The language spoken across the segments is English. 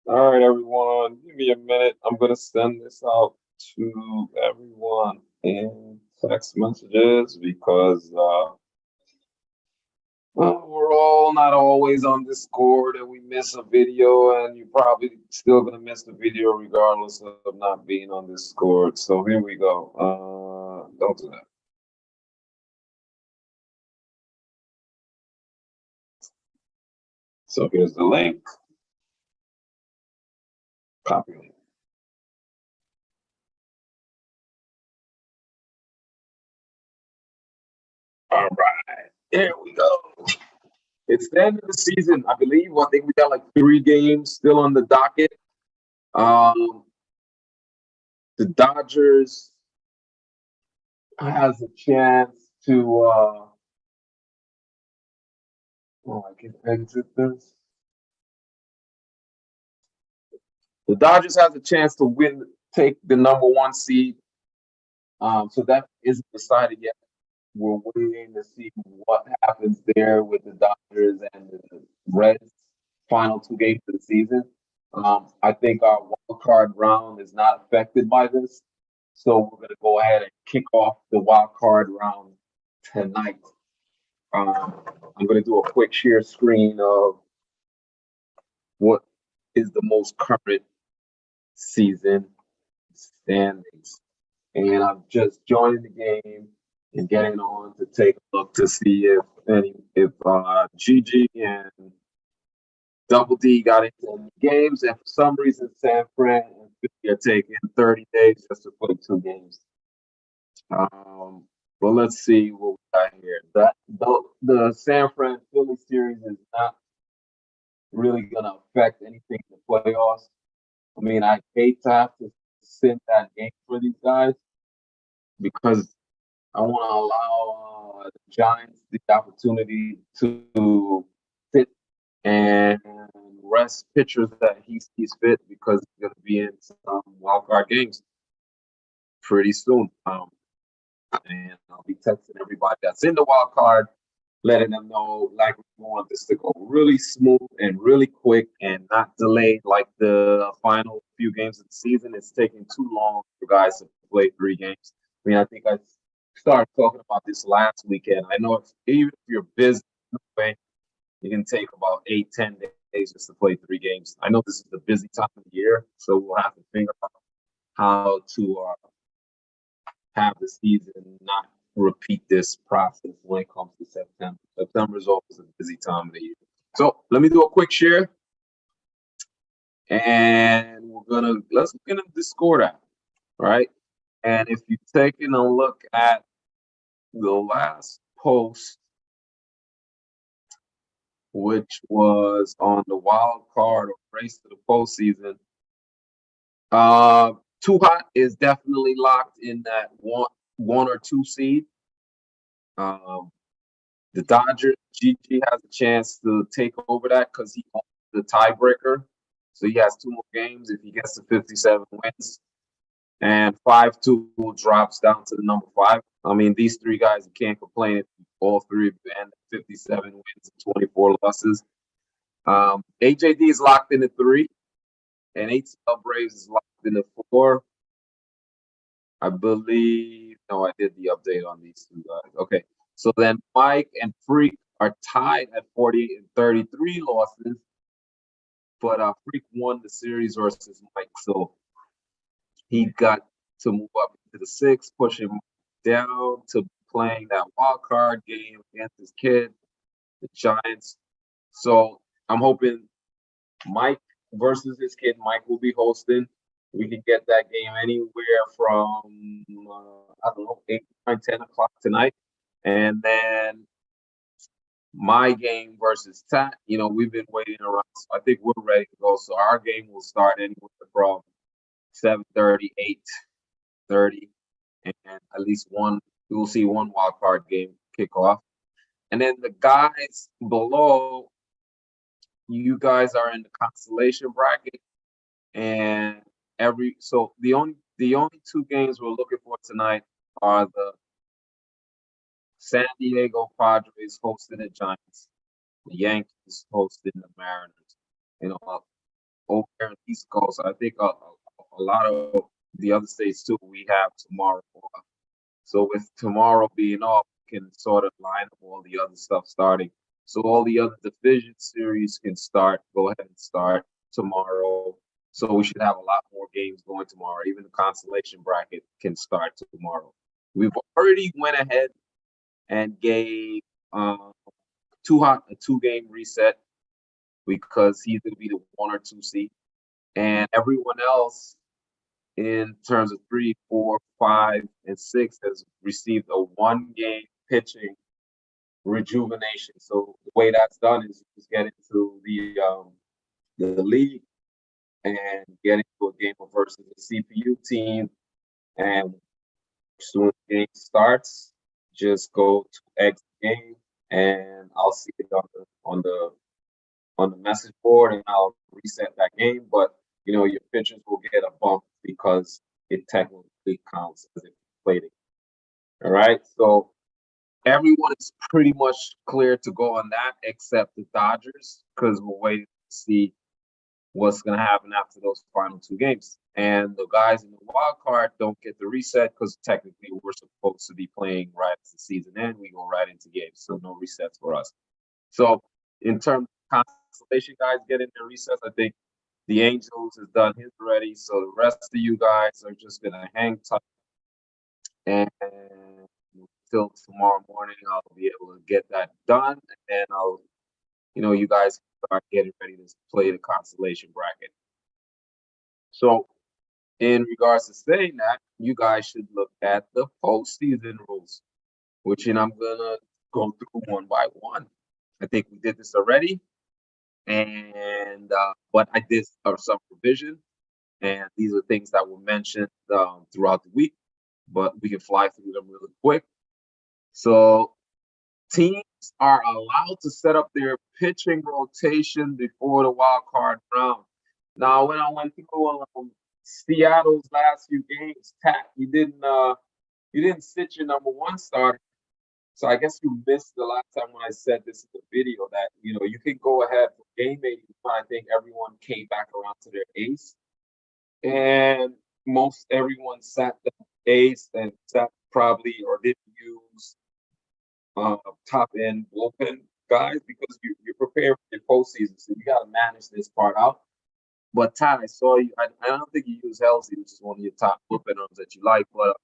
All right, everyone, give me a minute. I'm gonna send this out to everyone in text messages because well, we're all not always on Discord and we miss a video, and you're probably still gonna miss the video regardless of not being on Discord. So here we go. Don't do that. So here's the link. Copy link. All right, here we go. It's the end of the season, I believe. I think we got like 3 games still on the docket. Um, the Dodgers has a chance to oh, I can exit this. The Dodgers has a chance to win, take the #1 seed. So that isn't decided yet. We're waiting to see what happens there with the Dodgers and the Reds final 2 games of the season. I think our wild card round is not affected by this. So we're going to go ahead and kick off the wild card round tonight. I'm going to do a quick share screen of what is the most current season standings. And I'm just joining the game and getting on to take a look to see if GG and Double D got into any games, and for some reason San Fran and Philly are taking 30 days just to play 2 games. But let's see what we got here. That the San Fran Philly series is not really gonna affect anything in the playoffs. I mean, I hate to have to send that game for these guys because I want to allow the Giants the opportunity to sit and rest pitchers that he sees fit because he's going to be in some wild card games pretty soon. And I'll be texting everybody that's in the wild card, letting them know like we want this to go really smooth and really quick and not delayed like the final few games of the season. It's taking too long for guys to play 3 games. I mean, I think I started talking about this last weekend. I know even if you're busy, you can take about 8, 10 days just to play 3 games. I know this is the busy time of the year, so we'll have to figure out how to have the season not repeat this process when it comes to September. September is always a busy time of the year. So let me do a quick share, and let's look into Discord app, right? And if you're taking a look at the last post, which was on the wild card or race to the postseason, Too Hot is definitely locked in that one or 2 seed. The Dodgers, GG has a chance to take over that because he owns the tiebreaker. So he has 2 more games if he gets to 57 wins. And 5-2 drops down to the #5. I mean, these 3 guys, you can't complain if all 3 end at 57 wins and 24 losses. AJD is locked in at 3, and ATL Braves is locked in at 4. I believe. No, I did the update on these 2 guys. Okay. So then Mike and Freak are tied at 40 and 33 losses, but Freak won the series versus Mike, so he got to move up to the 6, pushing down to playing that wild card game against his kid, the Giants. So I'm hoping Mike versus his kid. Mike will be hosting. We can get that game anywhere from I don't know 8, 9, 10 o'clock tonight. And then my game versus Tat, we've been waiting around. So I think we're ready to go. So our game will start anywhere from 7:30, 8:30, and at least we'll see one wild card game kick off. And then the guys below, you guys are in the consolation bracket, and the only 2 games we're looking for tonight are the San Diego Padres hosting the Giants, the Yankees hosting the Mariners. over there in the East Coast. I think a lot of the other states too. We have tomorrow off. So with tomorrow being off, we can sort of line up all the other stuff starting. So all the other division series can start. Go ahead and start tomorrow. So we should have a lot more games going tomorrow. Even the consolation bracket can start tomorrow. We've already went ahead and gave a 2 game reset because he's going to be the 1 or 2 seed, and everyone else in terms of 3, 4, 5, and 6 has received a 1 game pitching rejuvenation. So the way that's done is you just get into the league and get into a game versus the CPU team, and as soon as the game starts, just go to exit game, and I'll see it on the message board, and I'll reset that game. But your pitchers will get a bump because it technically counts as if you played it. All right, so everyone is pretty much clear to go on that except the Dodgers, because we're waiting to see what's going to happen after those final 2 games. And the guys in the wild card don't get the reset because technically we're supposed to be playing right as the season ends. We go right into games, so no resets for us. So in terms of constellation guys getting their resets, I think the Angels has done his already. So the rest of you guys are just going to hang tight. And until tomorrow morning, I'll be able to get that done. And I'll, you guys start getting ready to play the constellation bracket. So in regards to saying that, you guys should look at the postseason rules, which I'm going to go through one by one. I think we did this already, and but I did some revision, and these are things that were mentioned throughout the week, but we can fly through them really quick. So teams are allowed to set up their pitching rotation before the wild card round. Now, when I went through Seattle's last few games, you didn't sit your number 1 starter. So I guess you missed the last time when I said this in the video that you can go ahead for game 81. I think everyone came back around to their ace, and most everyone sat the ace and sat probably or didn't use top end bullpen guys because you're prepared for your postseason, so you got to manage this part out. But Ty, I saw you. I don't think you used Halsey, which is one of your top bullpen arms that you like, but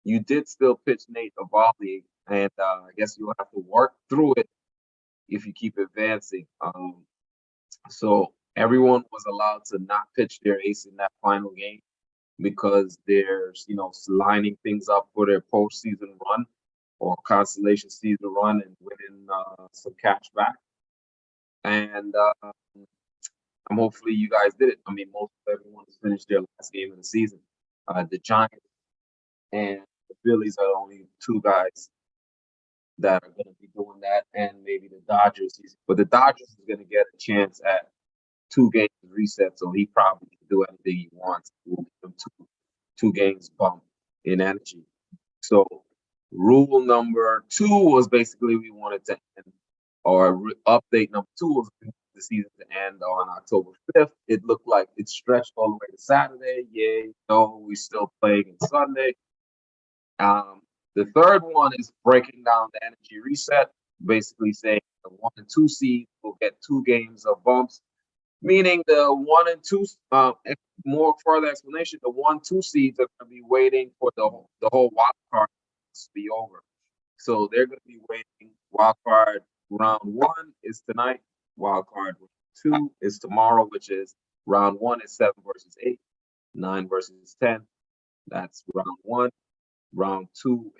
you did still pitch Nate Eovaldi, and I guess you'll have to work through it if you keep advancing. So everyone was allowed to not pitch their ace in that final game because there's lining things up for their postseason run or consolation season run and winning some cash back. And hopefully you guys did it. I mean, most of everyone has finished their last game of the season. The Giants and the Phillies are the only 2 guys that are going to be doing that, and maybe the Dodgers. But the Dodgers is going to get a chance at 2 games reset, so he probably can do anything he wants. We'll give him 2 games bump in energy. So rule number 2 was basically we wanted to end, or update number 2 was the season to end on October 5th. It looked like it stretched all the way to Saturday. Yay, no, we're still playing on Sunday. The third one is breaking down the energy reset, basically saying the 1 and 2 seeds will get 2 games of bumps, meaning the 1 and 2, more further explanation, the 1-2 seeds are going to be waiting for the whole wild card to be over. So they're going to be waiting. Wild card round 1 is tonight. Wild card 2 is tomorrow, which is round 1 is 7 versus 8, 9 versus 10. That's round 1. Round 2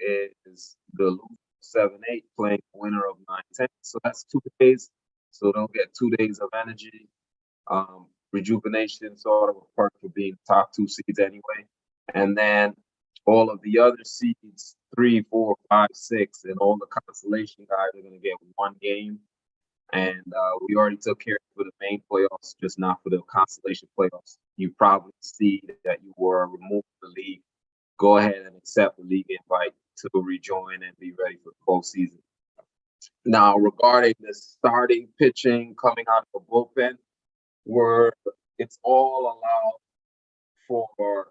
is the 7-8 playing winner of 9-10. So that's 2 days. So they'll get 2 days of energy. Rejuvenation, sort of a perk for being top 2 seeds anyway. And then all of the other seeds, 3, 4, 5, 6, and all the consolation guys are going to get 1 game. And we already took care of the main playoffs, just not for the consolation playoffs. You probably see that you were removed from the league. Go ahead and accept the league invite to rejoin and be ready for the postseason. Now, regarding the starting pitching coming out of the bullpen, we're it's all allowed for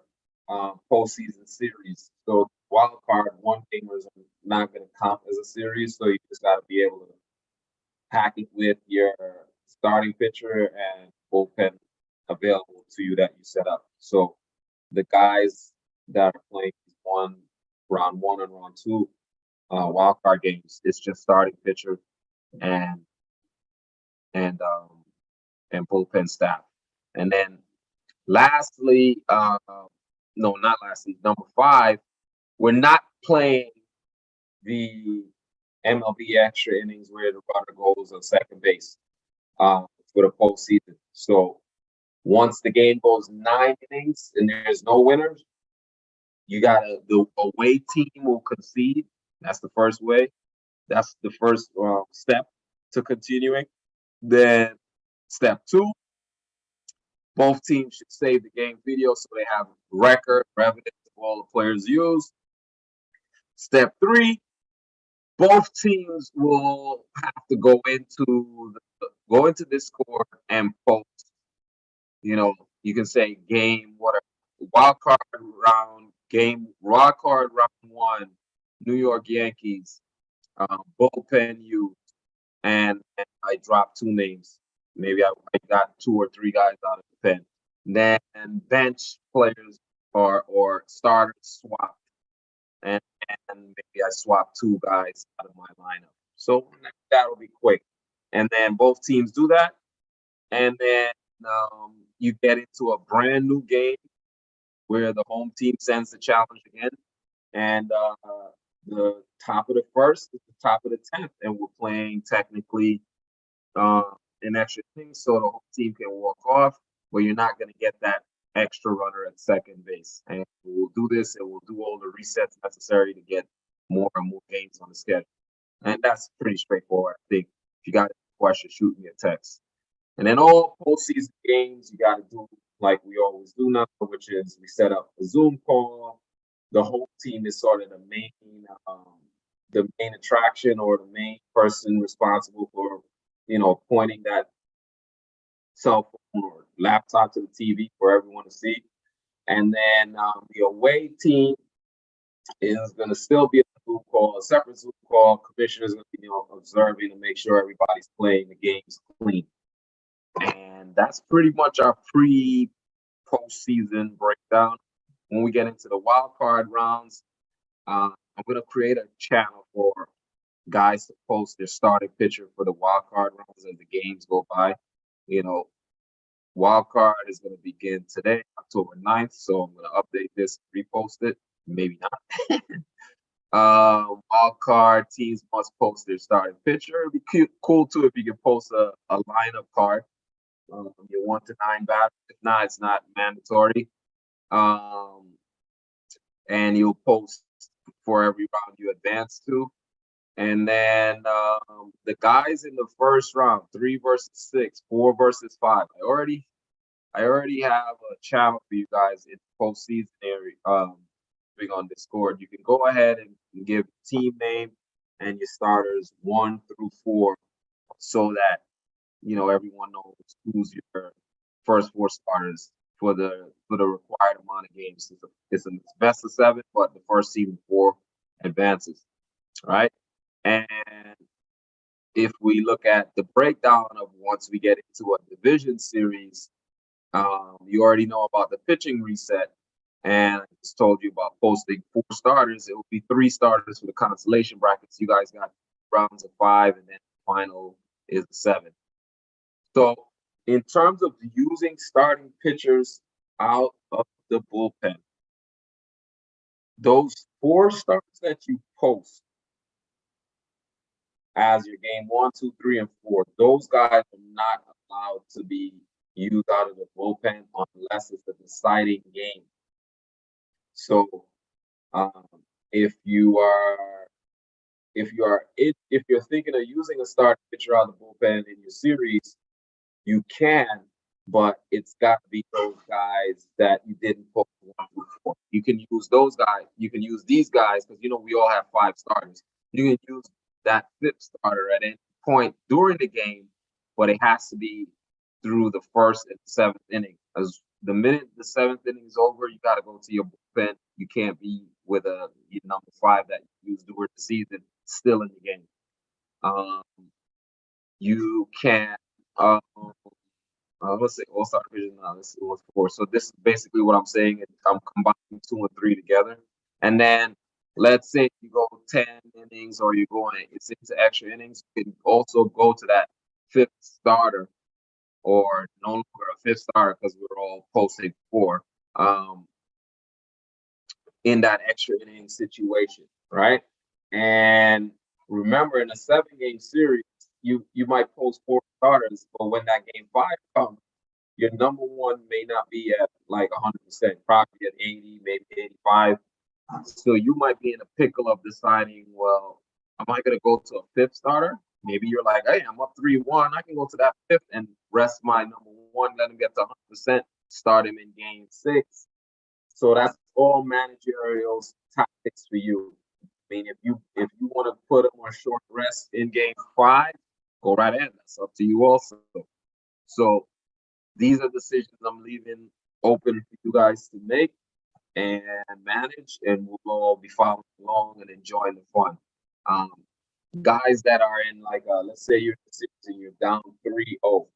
postseason series. So wild card, one gamers are not going to count as a series. So you just got to be able to pack it with your starting pitcher and bullpen available to you that you set up. So the guys that are playing round one and round two wild card games, it's just starting pitcher and and um, and bullpen staff. And then lastly, no, not lastly, number 5, we're not playing the MLB extra innings where the runner goes on second base for the postseason. So once the game goes 9 innings and there's no winners, the away team will concede. That's the first way. That's the first step to continuing. Then step 2, both teams should save the game video so they have record or evidence of all the players used. Step 3, both teams will have to go into Discord and post. You can say game whatever, wild card round 1, New York Yankees, bullpen used, and I dropped 2 names. Maybe I got 2 or 3 guys out of the pen. Then bench players or starters swapped, and maybe I swapped 2 guys out of my lineup. So that'll be quick. And then both teams do that, and then you get into a brand new game where the home team sends the challenge again, and the top of the first is the top of the 10th, and we're playing technically an extra thing, so the whole team can walk off, but you're not going to get that extra runner at second base. And we'll do this, and we'll do all the resets necessary to get more and more games on the schedule. And that's pretty straightforward. I think if you got a question, shoot me a text. And then all postseason games, you got to do like we always do now, which is we set up a Zoom call. The whole team is sort of the main attraction or the main person responsible for, pointing that cell phone or laptop to the TV for everyone to see. And then the away team is going to still be a Zoom call, a separate Zoom call. Commissioner's going to be observing to make sure everybody's playing the games clean. And that's pretty much our postseason breakdown. When we get into the wild card rounds, I'm going to create a channel for guys to post their starting pitcher for the wild card rounds as the games go by. Wild card is going to begin today, October 9th. So I'm going to update this, repost it. Maybe not. Wild card teams must post their starting pitcher. It'd be cool too if you could post a lineup card. Your 1 to 9 batters. If not, it's not mandatory. And you'll post for every round you advance to. And then the guys in the first round, 3 versus 6, 4 versus 5. I already have a channel for you guys in the postseason area. On Discord. You can go ahead and give team name and your starters 1 through 4, so that everyone knows who's your first 4 starters for the required amount of games. It's a best of 7, but the first team of 4 advances. Right? And if we look at the breakdown of once we get into a division series, you already know about the pitching reset. And I just told you about posting 4 starters. It will be 3 starters for the consolation brackets. You guys got rounds of 5, and then the final is 7. So in terms of using starting pitchers out of the bullpen, those 4 starters that you post as your game 1, 2, 3, and 4, those guys are not allowed to be used out of the bullpen unless it's a deciding game. So if you're thinking of using a starting pitcher out of the bullpen in your series, you can, but it's got to be those guys that you didn't post 1 through 4. You can use those guys. You can use these guys because we all have 5 starters. You can use that 5th starter at any point during the game, but it has to be through the first and seventh inning. As the minute the seventh inning is over, you got to go to your bullpen. You can't be with your number 5 that you used during the season still in the game. You can let's say All-Star Division. This was 4. So this is basically what I'm saying. I'm combining 2 and 3 together, and then let's say you go 10 innings or you're going it's into extra innings. You can also go to that 5th starter, or no longer a 5th starter because we're all posting 4 in that extra inning situation, right? And remember, in a 7-game series, you might post 4 starters, but when that game 5 comes, your number 1 may not be at like 100%, probably at 80, maybe 85. So you might be in a pickle of deciding, well, am I going to go to a 5th starter? Maybe you're like, hey, I'm up 3-1. I can go to that 5th and rest my number 1, let him get to 100%, start him in game 6. So that's all managerial tactics for you. I mean, if you want to put him on short rest in game 5, go right ahead. That's up to you also. So these are decisions I'm leaving open for you guys to make and manage, and we'll all be following along and enjoying the fun. Guys that are in like let's say you're in the season, you're down 3-0.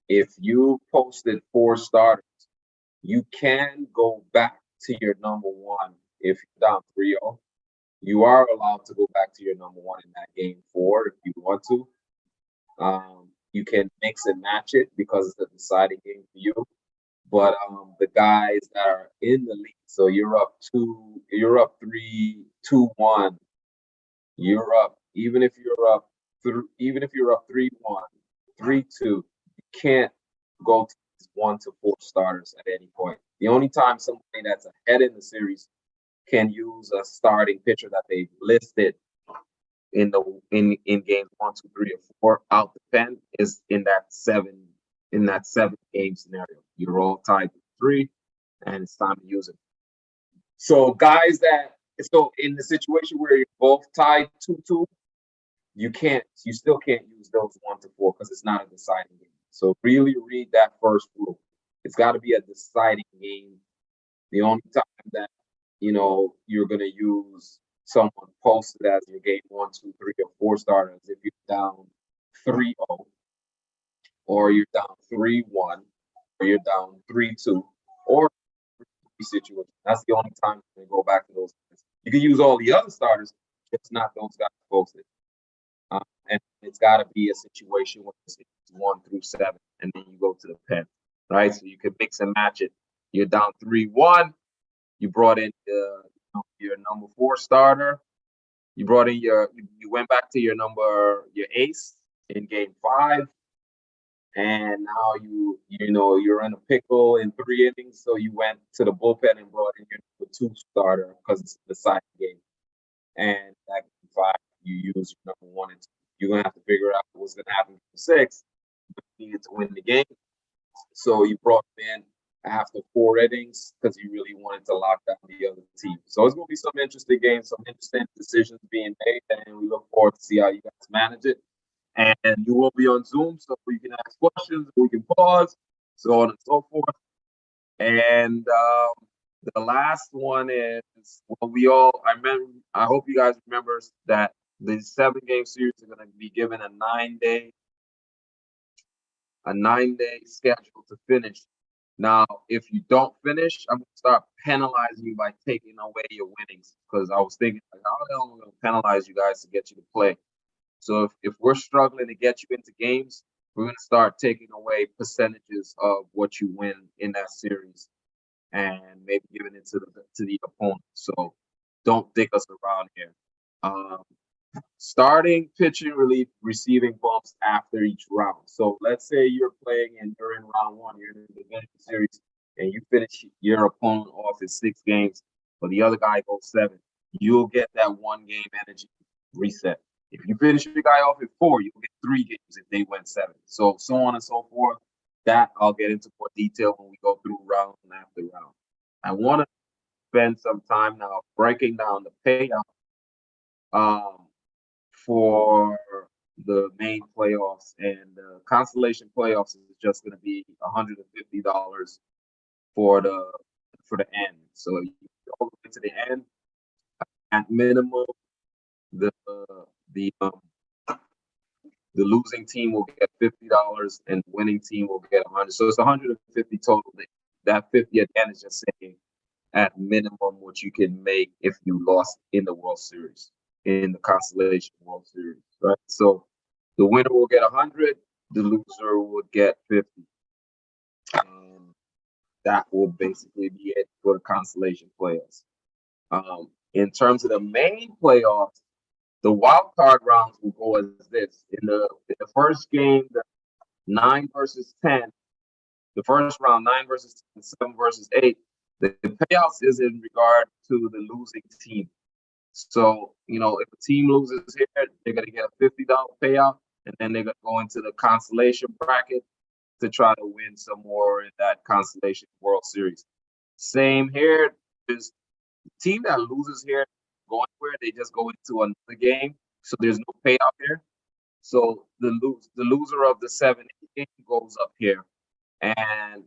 If you posted 4 starters, you can go back to your number 1 if you're down 3-0. You are allowed to go back to your number 1 in that game 4 if you want to. You can mix and match it because it's a deciding game for you. But the guys that are in the lead, so you're up 3-2-1. You're up, even if you're up 3-1, 3-2, you can't go to 1 to 4 starters at any point. The only time somebody that's ahead in the series can use a starting pitcher that they listed in games 1, 2, 3, or 4 out the pen is in that 7-game scenario. You're all tied to 3, and it's time to use it. So in the situation where you're both tied 2-2, you still can't use those 1 to 4 because it's not a deciding game. So really read that first rule. It's got to be a deciding game. The only time that you're gonna use someone posted as your game 1, 2, 3, or 4 starters if you're down 3-0, or you're down 3-1, or you're down 3-2, or situation. That's the only time you can go back to those guys. You can use all the other starters, just not those guys posted. And it's got to be a situation where it's 1 through 7, and then you go to the pen, right? So you can mix and match it. You're down 3-1. You brought in your number 4 starter. You went back to your ace in game 5, and now you're in a pickle in 3 innings. So you went to the bullpen and brought in your number 2 starter because it's the side game. And that game 5, you use your number 1 and 2. You're gonna have to figure out what's gonna happen for 6. You needed to win the game, so you brought him in after 4 innings because you really wanted to lock down the other team. So it's going to be some interesting games, some interesting decisions being made, and we look forward to see how you guys manage it. And you will be on Zoom, so you can ask questions, we can pause, so on and so forth. And the last one is, I hope you guys remember that the 7-game series are going to be given a 9-day schedule to finish. Now, if you don't finish, I'm going to start penalizing you by taking away your winnings, because I was thinking, like, how the hell am I going to penalize you guys to get you to play? So if we're struggling to get you into games, we're going to start taking away percentages of what you win in that series and maybe giving it to the opponent. So don't dick us around here. Starting, pitching, relief, receiving bumps after each round. So let's say you're playing and you're in round 1, you're in the division series, and you finish your opponent off in 6 games, but the other guy goes 7. You'll get that 1-game energy reset. If you finish your guy off at 4, you'll get 3 games if they went 7. So on and so forth. That I'll get into more detail when we go through round after round. I want to spend some time now breaking down the payout for the main playoffs, and the consolation playoffs is just going to be $150 for the end. So you go all the way to the end. At minimum, the the um, the losing team will get $50 and the winning team will get 100. So it's 150 total. That 50 again is just saying at minimum what you can make if you lost in the World Series, in the Constellation World Series, right? So the winner will get 100, the loser would get 50. And that will basically be it for the Constellation playoffs. In terms of the main playoffs, the wild card rounds will go as this. In the first game, the 9 versus 10, the first round, 9 versus 10, 7 versus 8, the payouts is in regard to the losing team. So, if a team loses here, they're going to get a $50 payout, and then they're going to go into the consolation bracket to try to win some more in that consolation World Series. Same here. There's the team that loses here going where they just go into another game. So there's no payout here. So the loser of the 7-8 game goes up here. And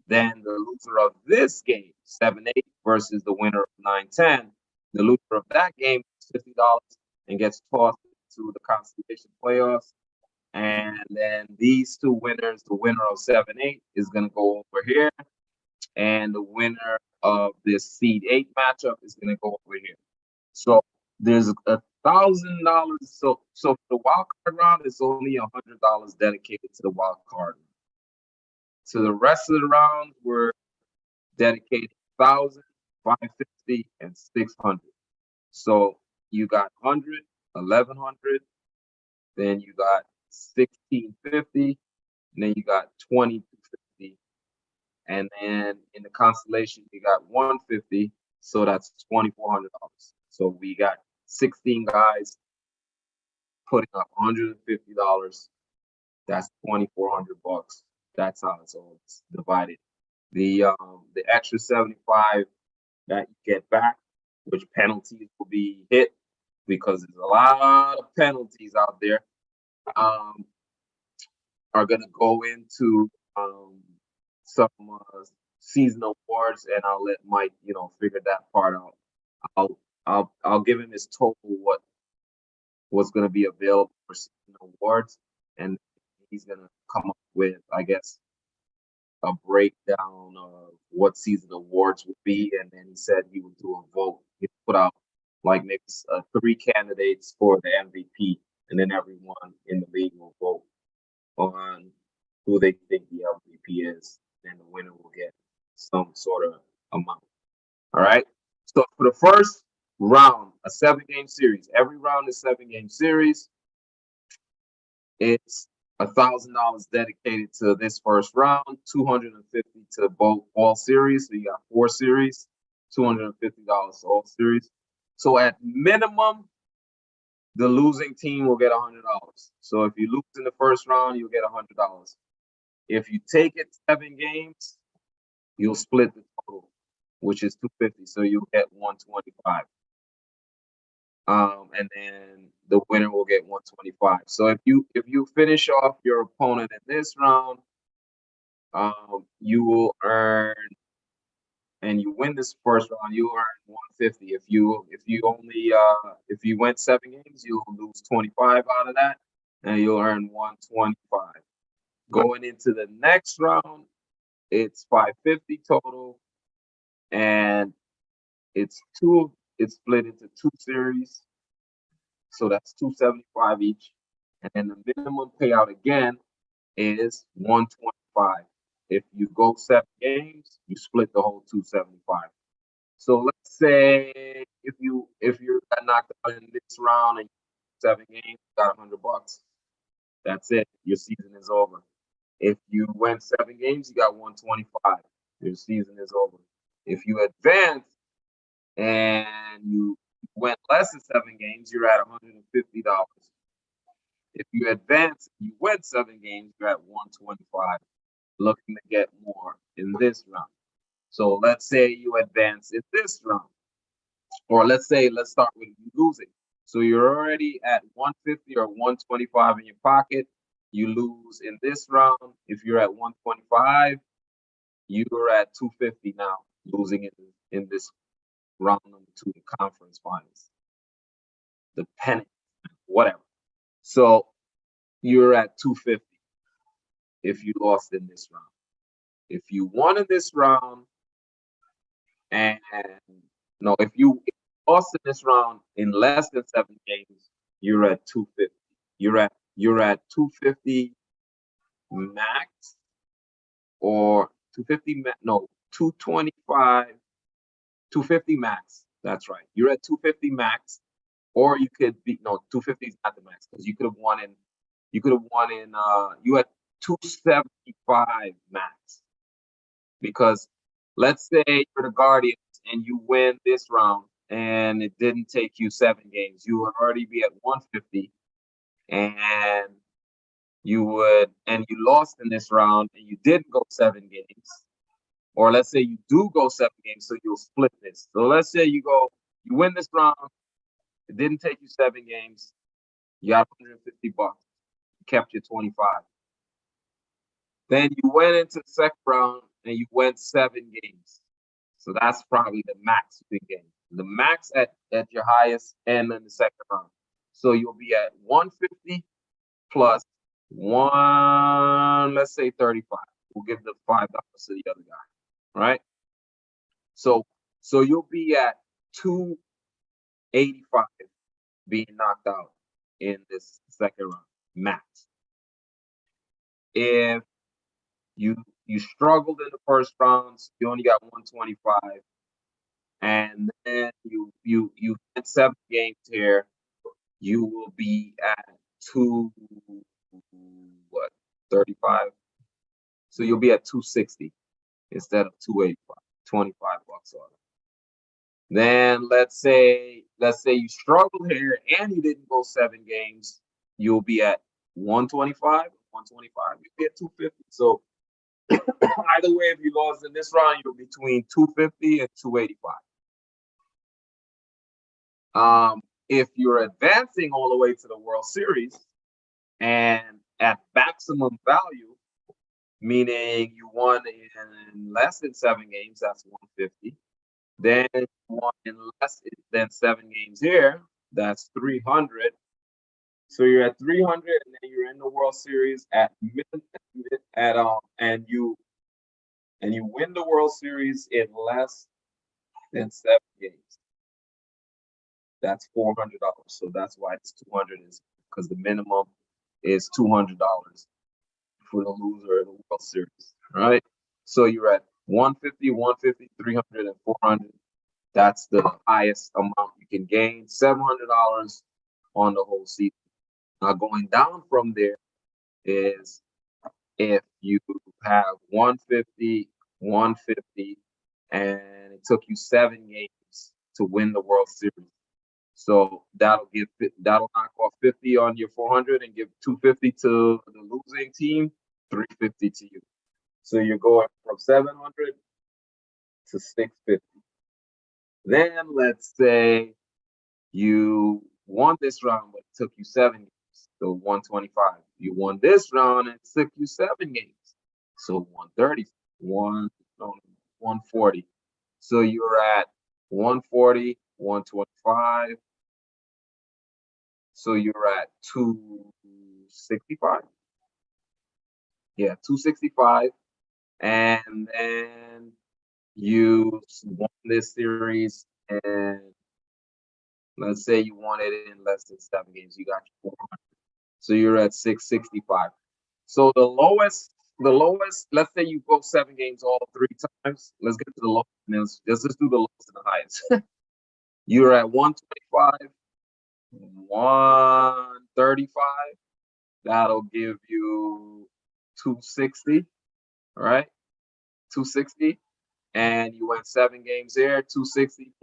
then the loser of this game, 7-8 versus the winner of 9-10, the loser of that game gets $50 and gets tossed into the consolation playoffs. And then these two winners, the winner of 7-8 is going to go over here. And the winner of this seed 8 matchup is going to go over here. So there's $1,000. So for the wild card round, it's only $100 dedicated to the wild card. So the rest of the rounds were dedicated 1,000, 550, and 600. So you got 100, 1,100, then you got 1,650, and then you got 2,250. And then in the constellation, you got 150, so that's $2,400. So we got 16 guys putting up $150. That's $2,400. That's how it's all divided. The extra 75 that you get back, which penalties will be hit because there's a lot of penalties out there, are going to go into some season awards, and I'll let Mike, figure that part out. I'll give him his total what's going to be available for season awards, and he's going to come up with, I guess, a breakdown of what season awards would be, and then he said he would do a vote. He put out like maybe 3 candidates for the MVP, and then everyone in the league will vote on who they think the MVP is, and the winner will get some sort of amount. All right. So for the first round, a 7-game series. Every round is 7-game series. It's $1,000 dedicated to this first round, $250 to all series. So you got 4 series, $250 to all series. So at minimum, the losing team will get $100. So if you lose in the first round, you'll get $100. If you take it 7 games, you'll split the total, which is $250. So you'll get $125. And then the winner will get $125. So if you finish off your opponent in this round, you will earn, and you win this first round, you earn $150. If you went 7 games, you'll lose 25 out of that, and you'll earn $125. Going into the next round, it's $550 total, and it's split into 2 series. So that's $275 each. And then the minimum payout again is $125. If you go 7 games, you split the whole $275. So let's say if you got knocked out in this round and 7 games, you got $100. That's it. Your season is over. If you went 7 games, you got $125. Your season is over. If you advance and you went less than 7 games, you're at $150. If you advance, you went 7 games, you're at $125. Looking to get more in this round. So let's say you advance in this round, or let's start with you losing. So you're already at 150 or 125 in your pocket. You lose in this round. If you're at 125, you're at 250 now, losing in this round number 2, the conference finals, the pennant, whatever. So you're at 250 if you lost in this round. If you won in this round, and no, if you lost in this round in less than 7 games, you're at 250. You're at 250 max, or 250 no, 225, 250 max. That's right. You're at 250 max, or you could be, no, 250 is not the max, because you could have won in you had 275 max. Because let's say you're the Guardians and you win this round and it didn't take you 7 games, you would already be at 150, and you lost in this round and you didn't go 7 games. Or let's say you do go 7 games, so you'll split this. So let's say you win this round, it didn't take you 7 games, you got $150, you kept your 25. Then you went into the second round and you went 7 games. So that's probably the max you can gain. The max at your highest end in the second round. So you'll be at 150 plus one, let's say 35. We'll give the $5 to the other guy, right? So you'll be at 285 being knocked out in this second round, max. If you struggled in the first rounds, you only got 125, and then you get 7 games here, you will be at 35. So you'll be at 260 instead of 285, $25 on it. Then let's say you struggled here and you didn't go 7 games, you'll be at 125, you'll be at 250. So either way, if you lost in this round, you're between 250 and 285. If you're advancing all the way to the World Series and at maximum value, meaning you won in less than 7 games, that's 150. Then you won in less than 7 games here, that's 300. So you're at 300, and then you're in the World Series and you win the World Series in less than 7 games. That's $400. So that's why it's 200, is because the minimum is $200 for the loser of the World Series, right? So you're at 150, 150, 300, and 400. That's the highest amount you can gain, $700 on the whole season. Now going down from there is if you have 150, 150, and it took you 7 games to win the World Series. So that'll knock off 50 on your 400 and give 250 to the losing team, 350 to you. So you're going from 700 to 650. Then let's say you won this round, but it took you 7 games, so 125. You won this round and it took you 7 games, so 130, 140. So you're at 140, 125. So you're at 265. Yeah, 265. And then you won this series, and let's say you won it in less than 7 games, you got your 400. So you're at 665. So the lowest, let's say you go 7 games all 3 times. Let's get to the lowest. Let's just do the lowest and the highest. You're at 125, 135. That'll give you 260, right? 260. And you went 7 games there, 260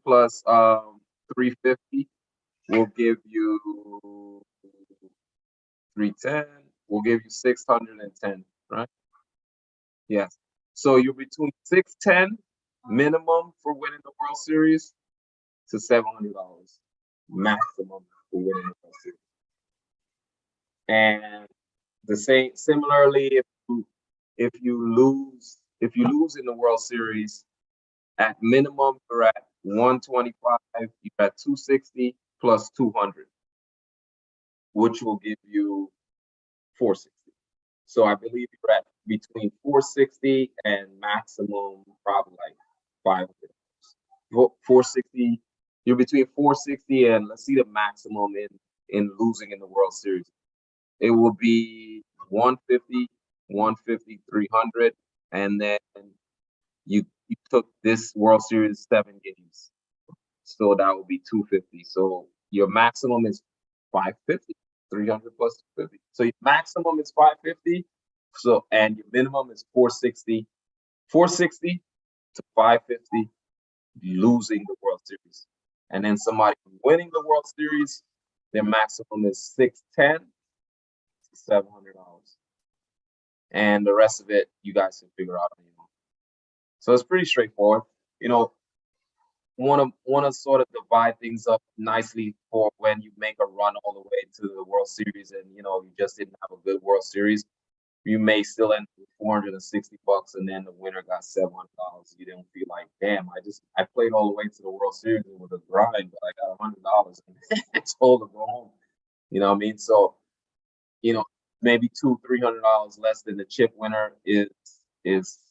plus 350 will give you 310, will give you 610, right? Yes. So you're between 610 minimum for winning the World Series to $700 maximum for winning the World Series. And the same, similarly, if you lose in the World Series, at minimum you're at 125, you're at 260 plus 200, which will give you 460. So I believe you're at between 460 and maximum probably like 500. 460, you're between 460 and let's see the maximum in losing in the World Series. It will be 150, 150, 300, and then you took this World Series 7 games, so that would be 250. So your maximum is 550, 300 plus 250. So your maximum is 550. So and your minimum is 460, 460 to 550, losing the World Series. And then somebody winning the World Series, their maximum is 610 to $700. And the rest of it, you guys can figure out on your own. So it's pretty straightforward. You know, want to sort of divide things up nicely for when you make a run all the way to the World Series and you know you just didn't have a good World Series. You may still end up with $460, and then the winner got $700. You didn't feel like, damn, I played all the way to the World Series with a grind, but I got $100 and told to go home. You know what I mean? So, you know, maybe $200-300 less than the chip winner is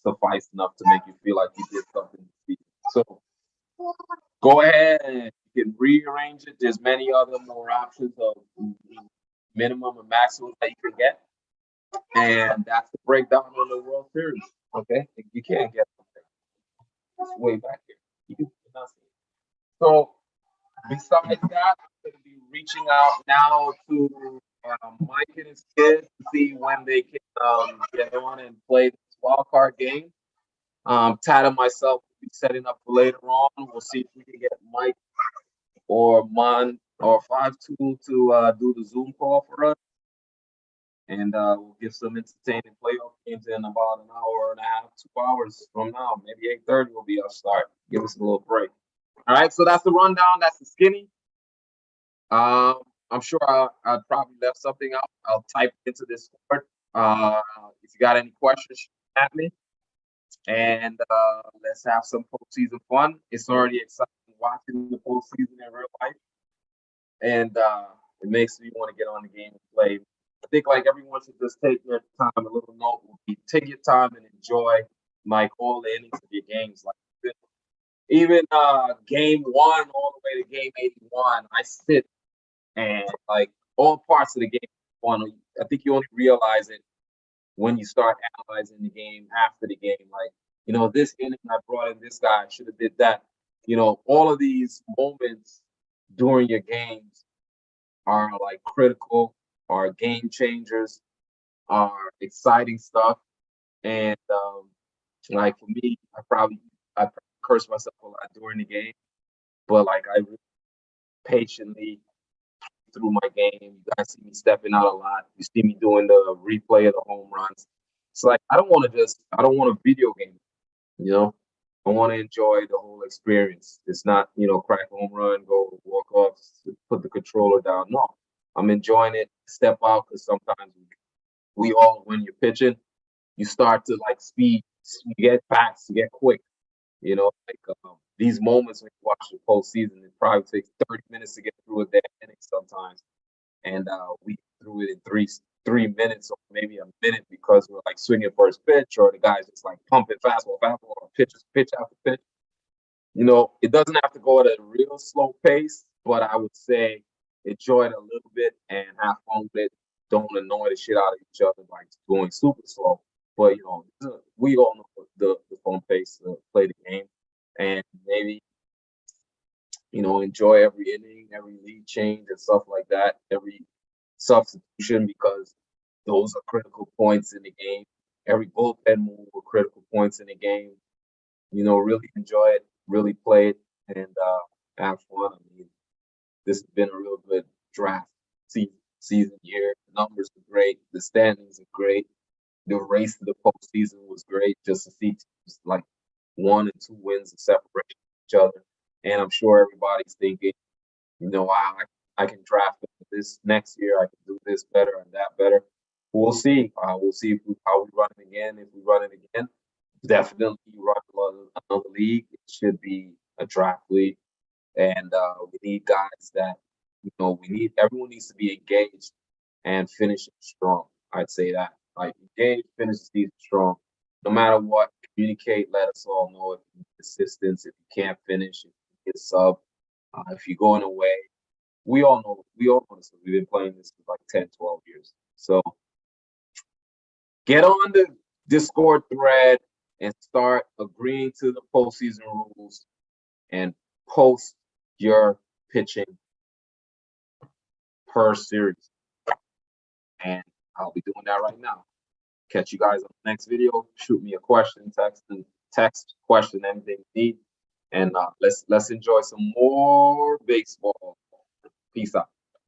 suffice enough to make you feel like you did something. So go ahead and you can rearrange it. There's many other more options of minimum and maximum that you can get. And that's the breakdown on the World Series. Okay, you can't get it's way back here. You can not see it. So besides that, I'm going to be reaching out now to Mike and his kids to see when they can get on and play this wild card game. Tad and myself will be setting up for later on. We'll see if we can get Mike or Mon or 52 to do the Zoom call for us. And we'll get some entertaining playoff games in about an hour and a half, 2 hours from now. Maybe 8:30 will be our start. Give us a little break. All right, so that's the rundown. That's the skinny. I'm sure I probably left something out. I'll type into this board. If you got any questions, shoot at me. And let's have some postseason fun. It's already exciting watching the postseason in real life. And it makes me want to get on the game and play. I think like everyone should just take their time. A little note will be take your time and enjoy like all the innings of your games. Like even game 1 all the way to game 81, I sit and like all parts of the game. I think you only realize it when you start analyzing the game after the game. Like, you know, this inning I brought in this guy, I should have did that. You know, all of these moments during your games are like critical, are game changers, are exciting stuff. And like for me, I curse myself a lot during the game, but like I really patiently through my game. You guys see me stepping out a lot. You see me doing the replay of the home runs. It's like I don't want a video game, you know. I want to enjoy the whole experience. It's not, you know, crack a home run, go walk off, put the controller down. No, I'm enjoying it. Step out because sometimes we all, when you're pitching, you start to like speed. You get fast, you get quick. You know, like these moments when you watch the postseason, it probably takes 30 minutes to get through a day inning sometimes, and we threw it in three minutes or maybe a minute because we're like swinging first pitch or the guys just like pumping fastball, or pitch after pitch. You know, it doesn't have to go at a real slow pace, but I would say enjoy it a little bit and have fun with it. Don't annoy the shit out of each other by going super slow. But you know, we all know the fun pace to play the game, and maybe you know enjoy every inning, every lead change and stuff like that, every substitution because those are critical points in the game. Every bullpen move are critical points in the game. You know, really enjoy it, really play it, and have fun. I mean, this has been a real good draft season year. The numbers are great. The standings are great. The race to the postseason was great just to see teams like 1 and 2 wins and separate each other. and I'm sure everybody's thinking, I can draft this next year. I can do this better and that better. We'll see. We'll see how we run it again. If we run it again, definitely run another league. It should be a draft league, and we need guys that everyone needs to be engaged and finishing strong. I'd say that, like, engaged, finish the season strong. No matter what, communicate. Let us all know if you need assistance, if you can't finish, if you get sub, if you're going away. We all know this. We've been playing this for like 10, 12 years. So get on the Discord thread and start agreeing to the postseason rules and post your pitching per series. And I'll be doing that right now. Catch you guys on the next video. Shoot me a question, text question, anything you need. And let's enjoy some more baseball. Peace out.